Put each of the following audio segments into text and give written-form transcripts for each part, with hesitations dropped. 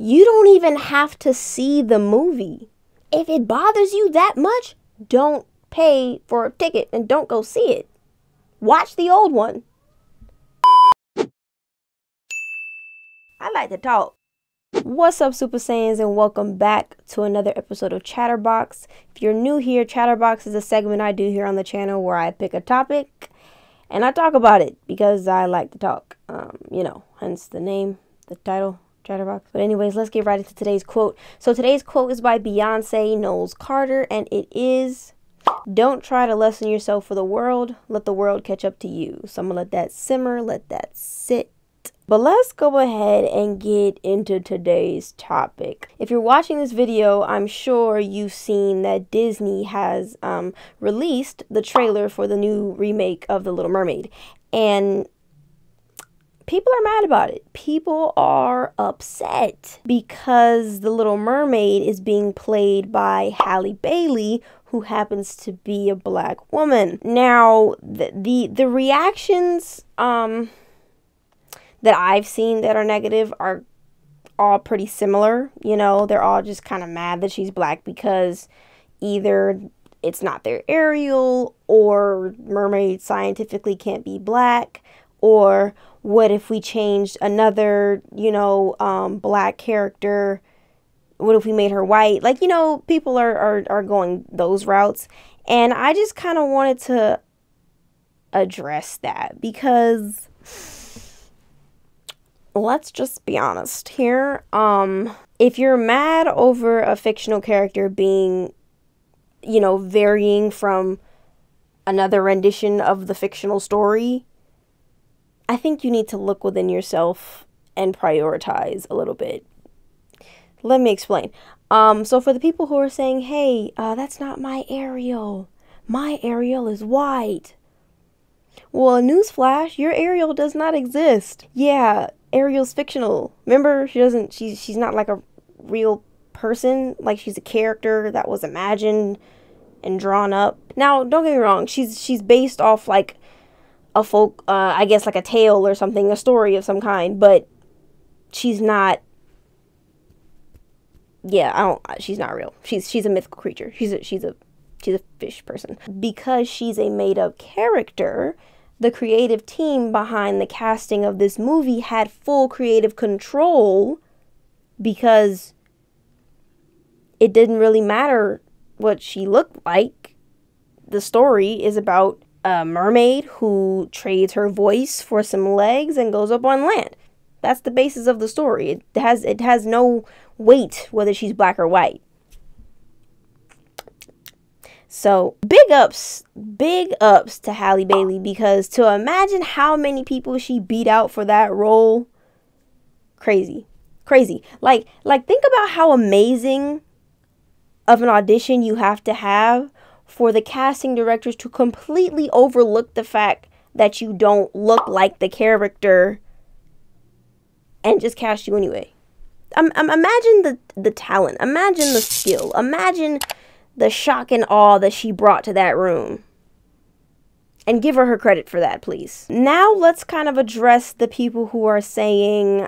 You don't even have to see the movie. If it bothers you that much, don't pay for a ticket and don't go see it. Watch the old one. I like to talk. What's up, Super Saiyans, and welcome back to another episode of Chatterbox. If you're new here, Chatterbox is a segment I do here on the channel where I pick a topic and I talk about it because I like to talk. Hence the name, the title, Chatterbox. But anyways, let's get right into today's quote. So today's quote is by Beyonce Knowles Carter, and it is, "Don't try to lessen yourself for the world. Let the world catch up to you." So I'm gonna let that simmer, let that sit. But let's go ahead and get into today's topic. If you're watching this video, I'm sure you've seen that Disney has released the trailer for the new remake of The Little Mermaid. And people are mad about it. People are upset because The Little Mermaid is being played by Halle Bailey, who happens to be a black woman. Now, the reactions that I've seen that are negative are all pretty similar. You know, they're all just kind of mad that she's black because either it's not their Ariel, or mermaids scientifically can't be black, or what if we changed another, black character? What if we made her white? Like, people are going those routes. And I just kind of wanted to address that because let's just be honest here. If you're mad over a fictional character being, varying from another rendition of the fictional story, I think you need to look within yourself and prioritize a little bit. Let me explain. So for the people who are saying, hey, that's not my Ariel. My Ariel is white. Well, newsflash, your Ariel does not exist. Yeah, Ariel's fictional. Remember, she's not like a real person. Like, she's a character that was imagined and drawn up. Now, don't get me wrong, she's based off like a folk, I guess like a tale or something, a story of some kind, but she's not, she's not real. She's a mythical creature. She's a fish person. Because she's a made-up character, the creative team behind the casting of this movie had full creative control because it didn't really matter what she looked like. The story is about a mermaid who trades her voice for some legs and goes up on land. That's the basis of the story. It has no weight whether she's black or white. So big ups to Halle Bailey, because to imagine how many people she beat out for that role, crazy. Like think about how amazing of an audition you have to have for the casting directors to completely overlook the fact that you don't look like the character and just cast you anyway. Imagine the talent, imagine the skill, imagine the shock and awe that she brought to that room. And give her credit for that, please. Now let's kind of address the people who are saying,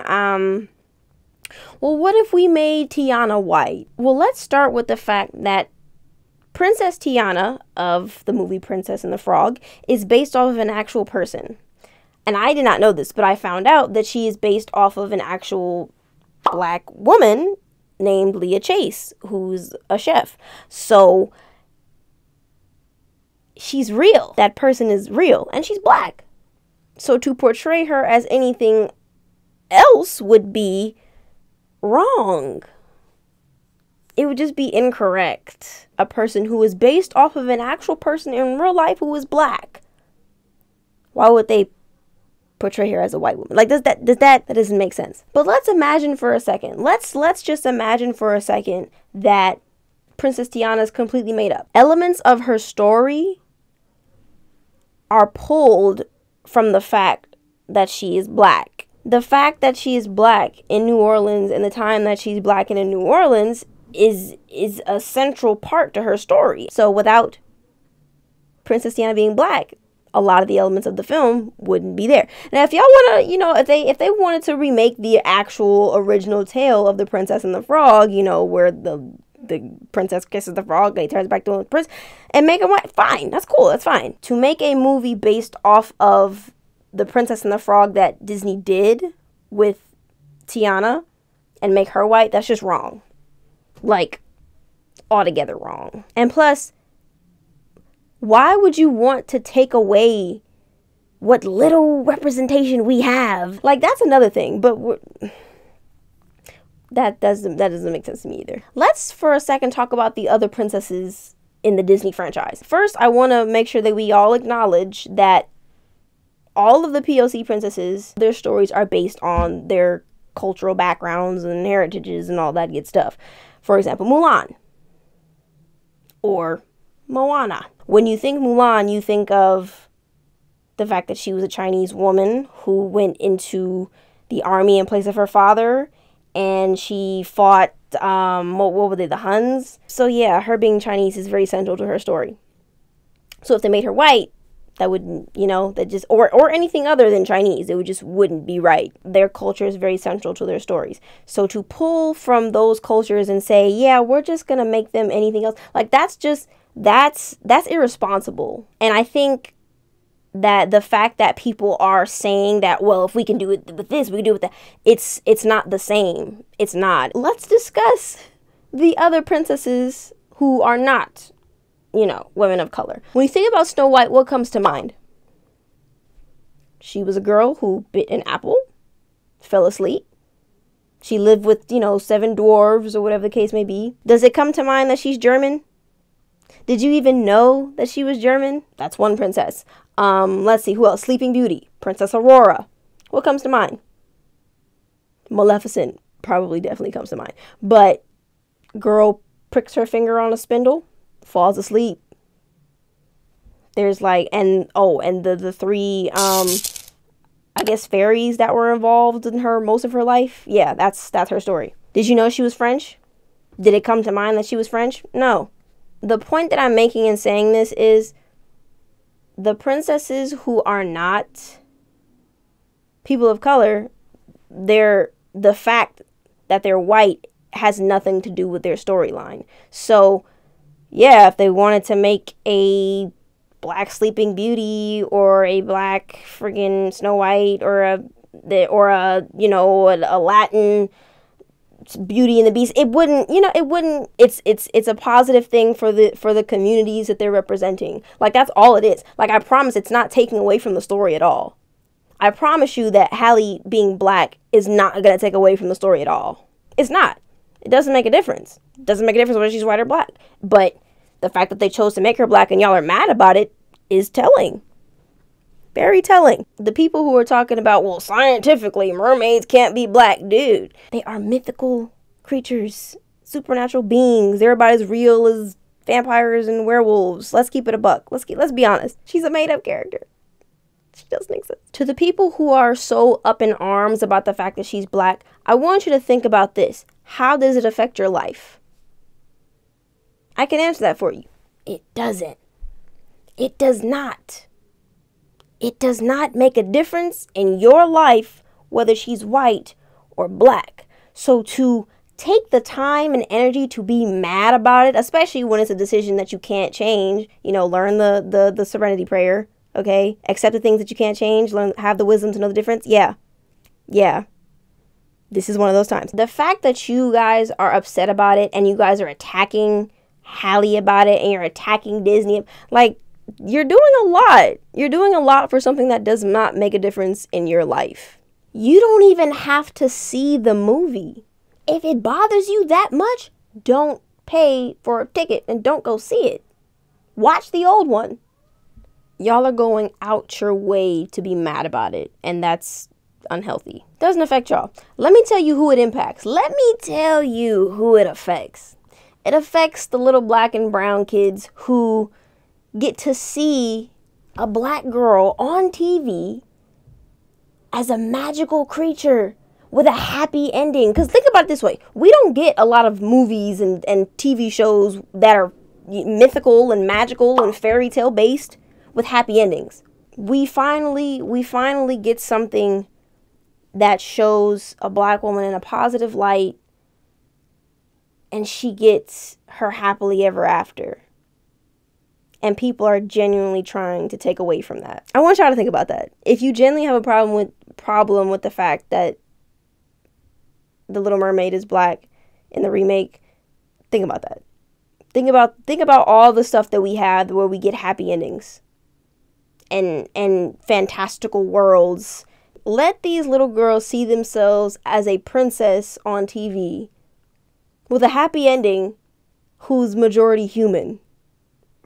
well, what if we made Tiana white? Well, let's start with the fact that Princess Tiana of the movie Princess and the Frog is based off of an actual person. And I did not know this, but I found out that she is based off of an actual black woman named Leah Chase, who's a chef. So she's real. That person is real, and she's black. So to portray her as anything else would be wrong. It would just be incorrect. A person who is based off of an actual person in real life who is black, why would they portray her as a white woman? Like, that doesn't make sense. But let's imagine for a second. Let's just imagine for a second that Princess Tiana is completely made up. Elements of her story are pulled from the fact that she is black. The fact that she is black in New Orleans and the time that she's black and in New Orleans is a central part to her story. So without Princess Tiana being black, a lot of the elements of the film wouldn't be there. Now, if y'all want to, if they wanted to remake the actual original tale of the Princess and the Frog, where the princess kisses the frog, he turns back to a prince, and make him white, fine, that's cool, that's fine. To make a movie based off of the Princess and the Frog that Disney did with Tiana and make her white, that's just wrong. Like, altogether wrong. And plus, why would you want to take away what little representation we have? Like, that's another thing, but that doesn't make sense to me either. Let's for a second talk about the other princesses in the Disney franchise. First, I want to make sure that we all acknowledge that all of the POC princesses, their stories are based on their cultural backgrounds and heritages and all that good stuff. For example, Mulan or Moana. When you think Mulan, you think of the fact that she was a Chinese woman who went into the army in place of her father, and she fought, what were they, the Huns? So yeah, her being Chinese is very central to her story. So if they made her white, that wouldn't, that just, or anything other than Chinese, it just wouldn't be right. Their culture is very central to their stories. So to pull from those cultures and say, yeah, we're just gonna make them anything else, like, that's irresponsible. And I think that the fact that people are saying that, well, if we can do it with this, we can do it with that, it's not the same. It's not. Let's discuss the other princesses who are not, women of color. When you think about Snow White, what comes to mind? She was a girl who bit an apple, fell asleep. She lived with, 7 dwarves or whatever the case may be. Does it come to mind that she's German? Did you even know that she was German? That's one princess. Let's see, who else? Sleeping Beauty, Princess Aurora. What comes to mind? Maleficent definitely comes to mind. But girl pricks her finger on a spindle, falls asleep. There's and the 3, I guess, fairies that were involved in most of her life. Yeah, that's her story. Did you know she was French? Did it come to mind that she was French? No. The point that I'm making in saying this is the princesses who are not people of color, the fact that they're white has nothing to do with their storyline. So, yeah, if they wanted to make a black Sleeping Beauty or a black friggin' Snow White or a Latin Beauty and the Beast, it wouldn't, it's a positive thing for the communities that they're representing. Like, that's all it is. Like, I promise it's not taking away from the story at all. I promise you that Halle being black is not going to take away from the story at all. It's not. It doesn't make a difference. It doesn't make a difference whether she's white or black. But the fact that they chose to make her black and y'all are mad about it is telling. Very telling. The people who are talking about, well, scientifically, mermaids can't be black, dude. They are mythical creatures, supernatural beings. They're about as real as vampires and werewolves. Let's keep it a buck. Let's be honest. She's a made-up character. She doesn't exist. To the people who are so up in arms about the fact that she's black, I want you to think about this. How does it affect your life? I can answer that for you. It doesn't. It does not. It does not make a difference in your life whether she's white or black. So to take the time and energy to be mad about it, especially when it's a decision that you can't change, learn the serenity prayer, okay? Accept the things that you can't change, have the wisdom to know the difference. Yeah. This is one of those times. The fact that you guys are upset about it and you guys are attacking Halle about it and you're attacking Disney, like, you're doing a lot. You're doing a lot for something that does not make a difference in your life. You don't even have to see the movie. If it bothers you that much, don't pay for a ticket and don't go see it. Watch the old one. Y'all are going out your way to be mad about it, and that's unhealthy. Doesn't affect y'all. Let me tell you who it impacts. Let me tell you who it affects. It affects the little black and brown kids who get to see a black girl on TV as a magical creature with a happy ending. Because think about it this way. We don't get a lot of movies and TV shows that are mythical and magical and fairy tale based with happy endings. we finally get something that shows a black woman in a positive light, and she gets her happily ever after. And people are genuinely trying to take away from that. I want y'all to think about that. If you genuinely have a problem with the fact that the Little Mermaid is black in the remake, think about that. Think about all the stuff that we have where we get happy endings and fantastical worlds. Let these little girls see themselves as a princess on TV with a happy ending who's majority human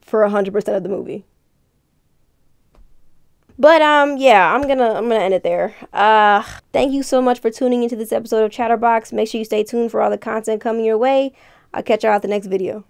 for 100% of the movie. But yeah, I'm gonna end it there. Thank you so much for tuning into this episode of Chatterbox. Make sure you stay tuned for all the content coming your way. I'll catch y'all at the next video.